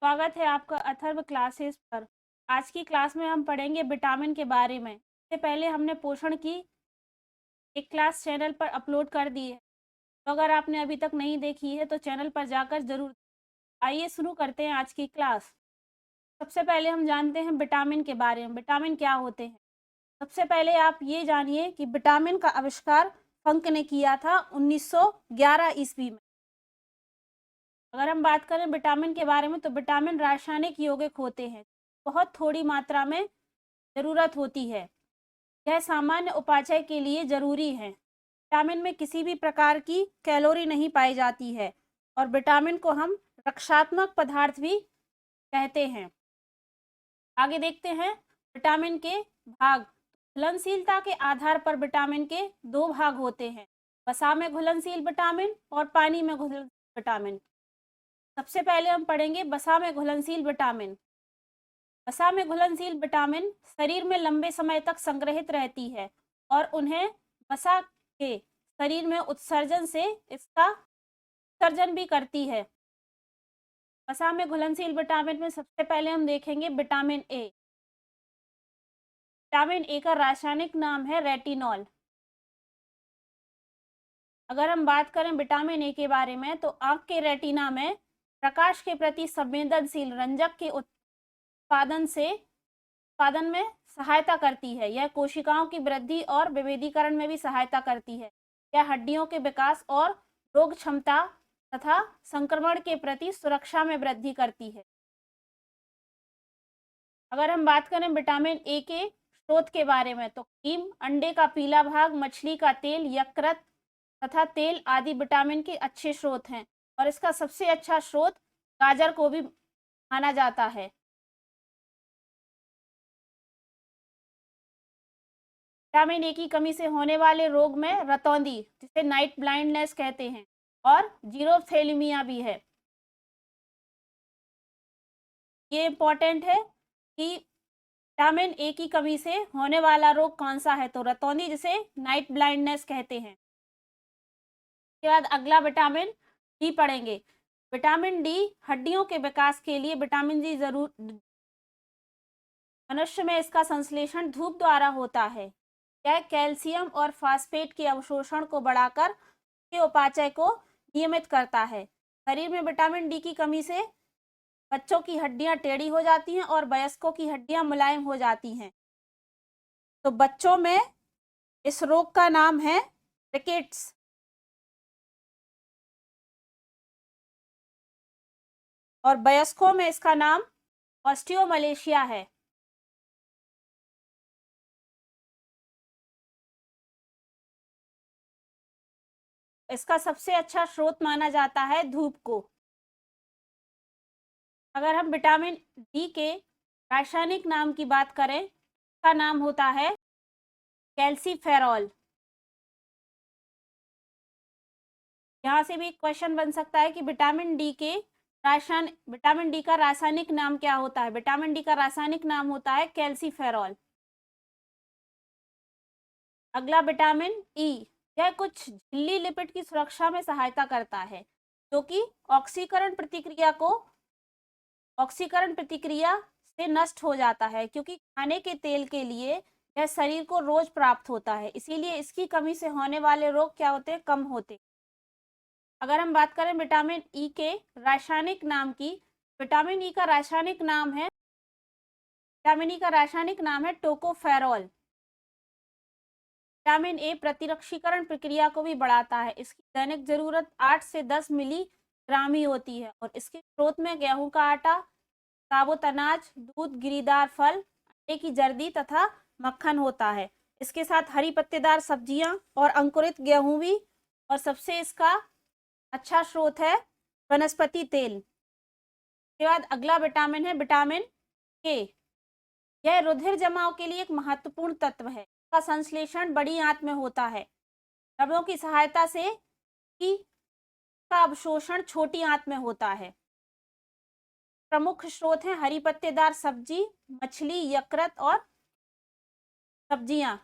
स्वागत है आपका अथर्व क्लासेस पर। आज की क्लास में हम पढ़ेंगे विटामिन के बारे में। इससे पहले हमने पोषण की एक क्लास चैनल पर अपलोड कर दी है, तो अगर आपने अभी तक नहीं देखी है तो चैनल पर जाकर ज़रूर। आइए शुरू करते हैं आज की क्लास। सबसे पहले हम जानते हैं विटामिन के बारे में। विटामिन क्या होते हैं? सबसे पहले आप ये जानिए कि विटामिन का आविष्कार फंक ने किया था 1911 ईस्वी में। अगर हम बात करें विटामिन के बारे में तो विटामिन रासायनिक यौगिक होते हैं, बहुत थोड़ी मात्रा में ज़रूरत होती है। यह सामान्य उपापचय के लिए ज़रूरी है। विटामिन में किसी भी प्रकार की कैलोरी नहीं पाई जाती है और विटामिन को हम रक्षात्मक पदार्थ भी कहते हैं। आगे देखते हैं विटामिन के भाग। घुलनशीलता के आधार पर विटामिन के दो भाग होते हैं, वसा में घुलनशील विटामिन और पानी में घुलनशील विटामिन। सबसे पहले हम पढ़ेंगे वसा में घुलनशील विटामिन। वसा में घुलनशील विटामिन शरीर में लंबे समय तक संग्रहित रहती है और उन्हें वसा के शरीर में उत्सर्जन से इसका उत्सर्जन भी करती है। वसा में घुलनशील विटामिन में सबसे पहले हम देखेंगे विटामिन ए। विटामिन ए का रासायनिक नाम है रेटिनॉल। अगर हम बात करें विटामिन ए के बारे में तो आंख के रेटिना में प्रकाश के प्रति संवेदनशील रंजक के उत्पादन में सहायता करती है। यह कोशिकाओं की वृद्धि और विभेदीकरण में भी सहायता करती है। यह हड्डियों के विकास और रोग क्षमता तथा संक्रमण के प्रति सुरक्षा में वृद्धि करती है। अगर हम बात करें विटामिन ए के स्रोत के बारे में तो क्रीम, अंडे का पीला भाग, मछली का तेल, यकृत तथा तेल आदि विटामिन के अच्छे स्रोत हैं और इसका सबसे अच्छा स्रोत गाजर को भी माना जाता है। विटामिन ए की कमी से होने वाले रोग में रतौंधी, जिसे नाइट ब्लाइंडनेस कहते हैं, और जीरोथैलेमिया भी है। ये इंपॉर्टेंट है कि विटामिन ए की कमी से होने वाला रोग कौन सा है, तो रतौंधी, जिसे नाइट ब्लाइंडनेस कहते हैं। उसके बाद अगला विटामिन डी पढ़ेंगे। विटामिन डी हड्डियों के विकास के लिए विटामिन डी जरूर। मनुष्य में इसका संश्लेषण धूप द्वारा होता है। यह कैल्शियम और फास्फेट के अवशोषण को बढ़ाकर के उपापचय को नियमित करता है। शरीर में विटामिन डी की कमी से बच्चों की हड्डियां टेढ़ी हो जाती हैं और वयस्कों की हड्डियां मुलायम हो जाती हैं। तो बच्चों में इस रोग का नाम है रिकेट्स और वयस्कों में इसका नाम ऑस्टियोमलेशिया है। इसका सबसे अच्छा स्रोत माना जाता है धूप को। अगर हम विटामिन डी के रासायनिक नाम की बात करें, इसका नाम होता है कैल्सीफेरॉल। यहाँ से भी क्वेश्चन बन सकता है कि विटामिन डी का रासायनिक नाम क्या होता है। विटामिन डी का रासायनिक नाम होता है कैल्सीफेरॉल। अगला विटामिन ई। यह कुछ झिल्ली लिपिड की सुरक्षा में सहायता करता है, जो कि ऑक्सीकरण प्रतिक्रिया से नष्ट हो जाता है, क्योंकि खाने के तेल के लिए यह शरीर को रोज प्राप्त होता है। इसीलिए इसकी कमी से होने वाले रोग क्या होते हैं, कम होते। अगर हम बात करें विटामिन ई के रासायनिक नाम की, विटामिन ई का रासायनिक नाम है टोकोफेरॉल। विटामिन ए प्रतिरक्षीकरण प्रक्रिया को भी बढ़ाता है। इसकी दैनिक जरूरत 8 से 10 मिलीग्राम ही होती है और इसके स्रोत में गेहूं का आटा, साबुत अनाज, दूध, गिरीदार फल, अंडे की जर्दी तथा मक्खन होता है। इसके साथ हरी पत्तेदार सब्जियां और अंकुरित गेहूं भी, और सबसे इसका अच्छा स्रोत है वनस्पति तेल। के बाद अगला विटामिन है विटामिन के। यह रुधिर जमाव के लिए एक महत्वपूर्ण तत्व है। इसका संश्लेषण बड़ी आंत में होता है। द्रव्यों की सहायता से ही का अवशोषण छोटी आंत में होता है। प्रमुख स्रोत हैं हरी पत्तेदार सब्जी, मछली, यकृत और सब्जियां।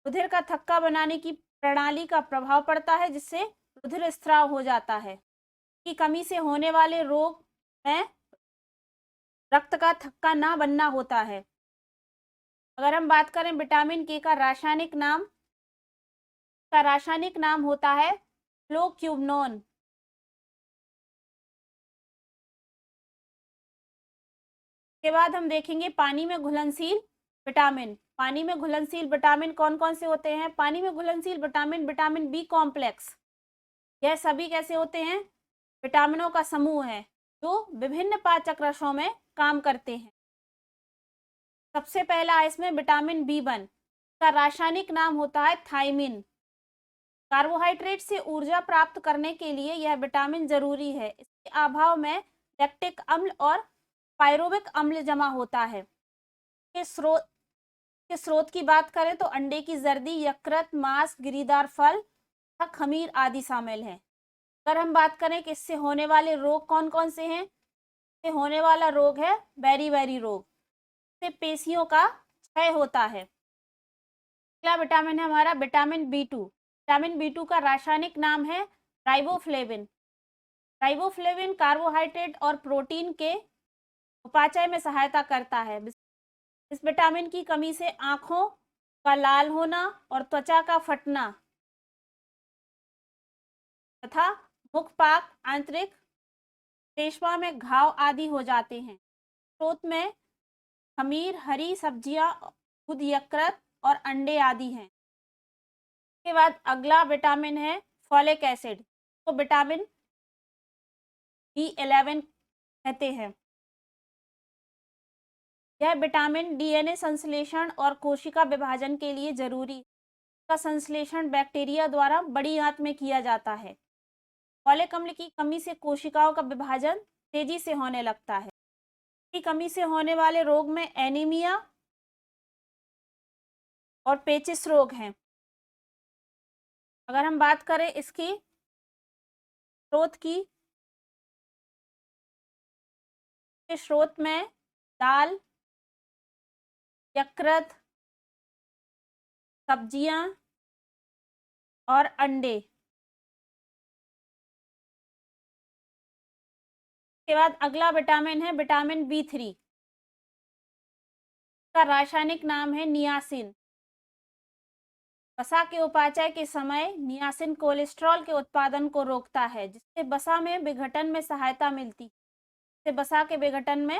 रुधिर का थक्का बनाने की प्रणाली का प्रभाव पड़ता है, जिससे रुधिर स्राव हो जाता है। की कमी से होने वाले रोग हैं रक्त का थक्का ना बनना होता है। अगर हम बात करें विटामिन के का रासायनिक नाम होता है फ्लोक्यूनोन। के बाद हम देखेंगे पानी में घुलनशील विटामिन। पानी में घुलनशील विटामिन कौन कौन से होते हैं? पानी में घुलनशील विटामिन विटामिन बी कॉम्प्लेक्स, यह सभी कैसे होते हैं? विटामिनों का समूह है जो विभिन्न पाचक रसों में काम करते हैं। सबसे पहला इसमें विटामिन बी1 का रासायनिक नाम होता है थायमिन। कार्बोहाइड्रेट से ऊर्जा प्राप्त करने के लिए यह विटामिन जरूरी है। इसके अभाव में लैक्टिक अम्ल और पायरुविक अम्ल जमा होता है। के स्रोत की बात करें तो अंडे की जर्दी, यकृत, मांस, गिरीदार फल तथा खमीर आदि शामिल हैं। अगर हम बात करें कि इससे होने वाले रोग कौन कौन से हैं? इससे होने वाला रोग है बेरी रोग, से पेशियों का क्षय होता है। अगला विटामिन है हमारा विटामिन बी2। विटामिन बी2 का रासायनिक नाम है राइबोफ्लेविन। राइबोफ्लेविन कार्बोहाइड्रेट और प्रोटीन के उपापचय में सहायता करता है। इस विटामिन की कमी से आंखों का लाल होना और त्वचा का फटना तथा मुखपाक, आंतरिक पेशवा में घाव आदि हो जाते हैं। स्रोत में खमीर, हरी सब्जियां, दूध, यकृत और अंडे आदि हैं। के बाद अगला विटामिन है फॉलिक एसिड, तो विटामिन B11 कहते हैं। यह विटामिन डीएनए संश्लेषण और कोशिका विभाजन के लिए जरूरी है। इसका संश्लेषण बैक्टीरिया द्वारा बड़ी आंत में किया जाता है। फॉलिक अम्ल की कमी से कोशिकाओं का विभाजन तेजी से होने लगता है। की कमी से होने वाले रोग में एनीमिया और पेचिस रोग हैं। अगर हम बात करें इसकी स्रोत की, स्रोत में दाल, यकृत, सब्जियां और अंडे। के बाद अगला विटामिन है विटामिन B3 का रासायनिक नाम है नियासिन। वसा के उपापचय के समय नियासिन कोलेस्ट्रॉल के उत्पादन को रोकता है, जिससे वसा में विघटन में सहायता मिलती है। इससे वसा के विघटन में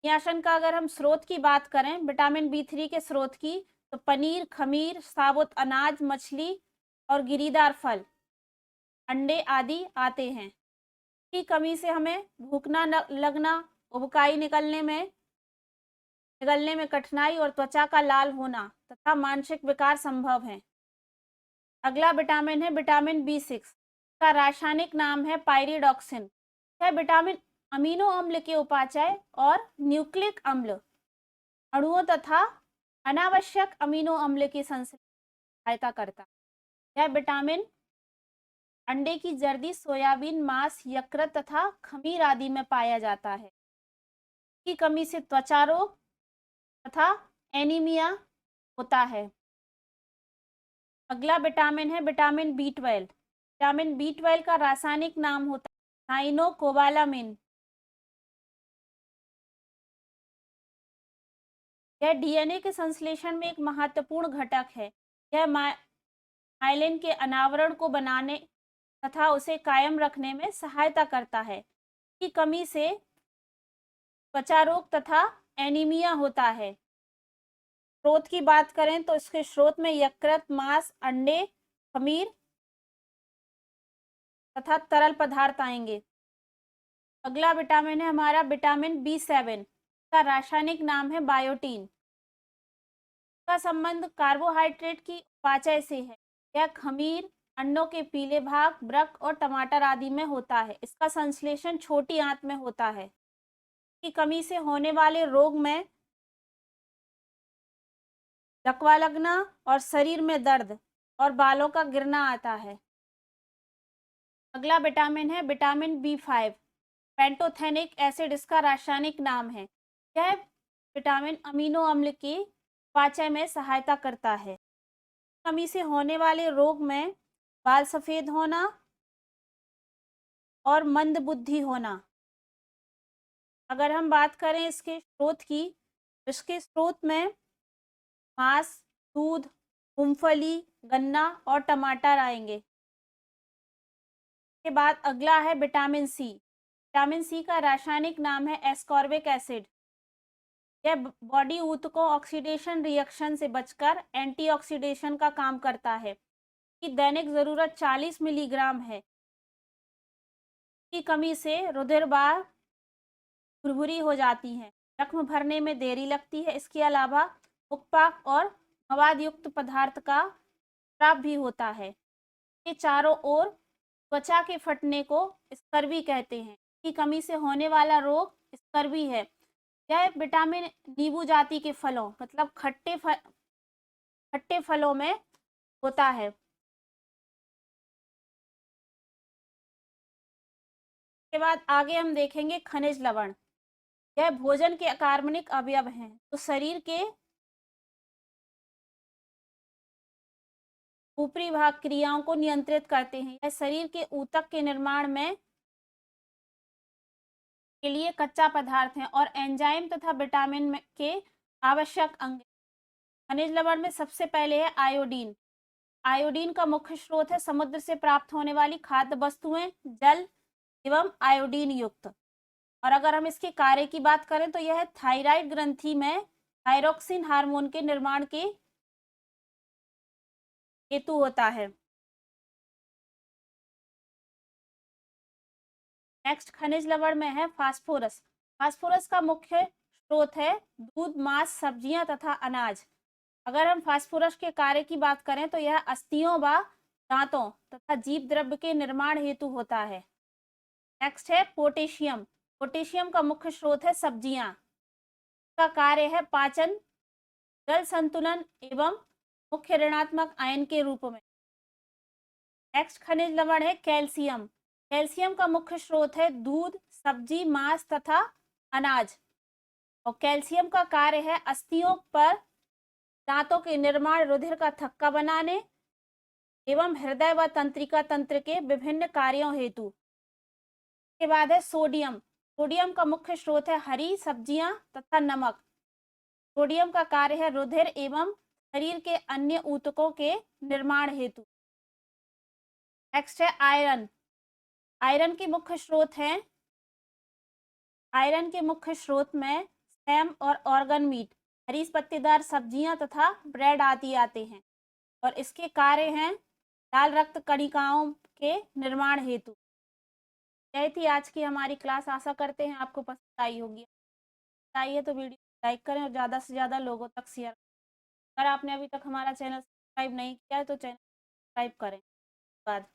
नियासन का अगर हम स्रोत की बात करें विटामिन B3 के स्रोत की, तो पनीर, खमीर, साबुत अनाज, मछली और गिरीदार फल, अंडे आदि आते हैं। की कमी से हमें भूख न लगना, उबकाई निगलने में कठिनाई और त्वचा का लाल होना तथा मानसिक विकार संभव है। अगला विटामिन है विटामिन B6 का रासायनिक नाम है पायरिडॉक्सिन। यह विटामिन अमीनो अम्ल के उपापचय और न्यूक्लिक अम्ल अणुओं तथा अनावश्यक अमीनो अम्ल की सहायता करता है। यह विटामिन अंडे की जर्दी, सोयाबीन, मांस, यकृत तथा खमीर आदि में पाया जाता है। की कमी से त्वचा रोग तथा एनीमिया होता है। अगला विटामिन है विटामिन B12। विटामिन B12 का रासायनिक नाम होता है थाइनोकोबालामिन। यह डीएनए के संश्लेषण में एक महत्वपूर्ण घटक है। यह माइलिन के अनावरण को बनाने तथा उसे कायम रखने में सहायता करता है। की कमी से त्वचा रोग तथा एनीमिया होता है। स्रोत की बात करें तो इसके स्रोत में यकृत, मांस, अंडे, खमीर तथा तरल पदार्थ आएंगे। अगला विटामिन है हमारा विटामिन B7 का रासायनिक नाम है बायोटीन। का संबंध कार्बोहाइड्रेट की उपापचय से है। यह खमीर, अंडों के पीले भाग, वृक्क और टमाटर आदि में होता है। इसका संश्लेषण छोटी आंत में होता है। की कमी से होने वाले रोग में लकवा लगना और शरीर में दर्द और बालों का गिरना आता है। अगला विटामिन है विटामिन B5 पेंटोथेनिक एसिड, इसका रासायनिक नाम है। यह विटामिन अमीनो अम्ल की उपापचय में सहायता करता है। कमी से होने वाले रोग में बाल सफेद होना, और मंदबुद्धि होना। अगर हम बात करें इसके स्रोत की, इसके स्रोत में मांस, दूध, मूंगफली, गन्ना और टमाटर आएंगे। के बाद अगला है विटामिन सी। विटामिन सी का रासायनिक नाम है एस्कॉर्बिक एसिड। यह बॉडी ऊतकों ऑक्सीडेशन रिएक्शन से बचकर एंटीऑक्सीडेशन का काम करता है। की दैनिक जरूरत 40 मिलीग्राम है। की कमी से रुधिर बार भुरभुरी हो जाती है, जख्म भरने में देरी लगती है। इसके अलावा उपपाक और मवाद युक्त पदार्थ का स्राव भी होता है। ये चारों ओर त्वचा के फटने को स्कर्वी कहते हैं। की कमी से होने वाला रोग स्कर्वी है। यह विटामिन नींबू जाति के फलों मतलब खट्टे फलों में होता है। के बाद आगे हम देखेंगे खनिज लवण। यह भोजन के अकार्बनिक अवयव हैं तो शरीर के ऊपरी भाग क्रियाओं को नियंत्रित करते हैं। यह शरीर के ऊतक के निर्माण में के लिए कच्चा पदार्थ है और एंजाइम तथा विटामिन के आवश्यक अंग। खनिज लवण में सबसे पहले है आयोडीन। आयोडीन का मुख्य स्रोत है समुद्र से प्राप्त होने वाली खाद्य वस्तुएं, जल एवं आयोडीन युक्त। और अगर हम इसके कार्य की बात करें तो यह थायराइड ग्रंथि में थायरोक्सिन हार्मोन के निर्माण के हेतु होता है। नेक्स्ट खनिज लवण में है फास्फोरस। फास्फोरस का मुख्य स्रोत है दूध, मांस, सब्जियां तथा अनाज। अगर हम फास्फोरस के कार्य की बात करें तो यह अस्थियों व दांतों तथा जीव द्रव्य के निर्माण हेतु होता है। नेक्स्ट है पोटेशियम। पोटेशियम का मुख्य स्रोत है सब्जियां। का कार्य है पाचन, जल संतुलन एवं मुख्य ऋणात्मक आयन के रूप में। नेक्स्ट खनिज लवण है कैल्शियम। कैल्शियम का मुख्य स्रोत है दूध, सब्जी, मांस तथा अनाज। और कैल्शियम का कार्य है अस्थियों पर दांतों के निर्माण, रुधिर का थक्का बनाने एवं हृदय व तंत्रिका तंत्र के विभिन्न कार्यों हेतु। के बाद है सोडियम। सोडियम का मुख्य स्रोत है हरी सब्जियां तथा नमक। सोडियम का कार्य है रुधिर एवं शरीर के अन्य ऊतकों के निर्माण हेतु। नेक्स्ट है आयरन। आयरन के मुख्य स्रोत हैं आयरन के मुख्य स्रोत में स्टेम और ऑर्गन मीट, हरी पत्तेदार सब्जियां तथा ब्रेड आदि आते हैं। और इसके कार्य हैं लाल रक्त कणिकाओं के निर्माण हेतु। यही थी आज की हमारी क्लास। आशा करते हैं आपको पसंद आई होगी। चाहिए तो वीडियो लाइक करें और ज़्यादा से ज़्यादा लोगों तक शेयर करें। अगर आपने अभी तक हमारा चैनल सब्सक्राइब नहीं किया है तो चैनल सब्सक्राइब करें। धन्यवाद।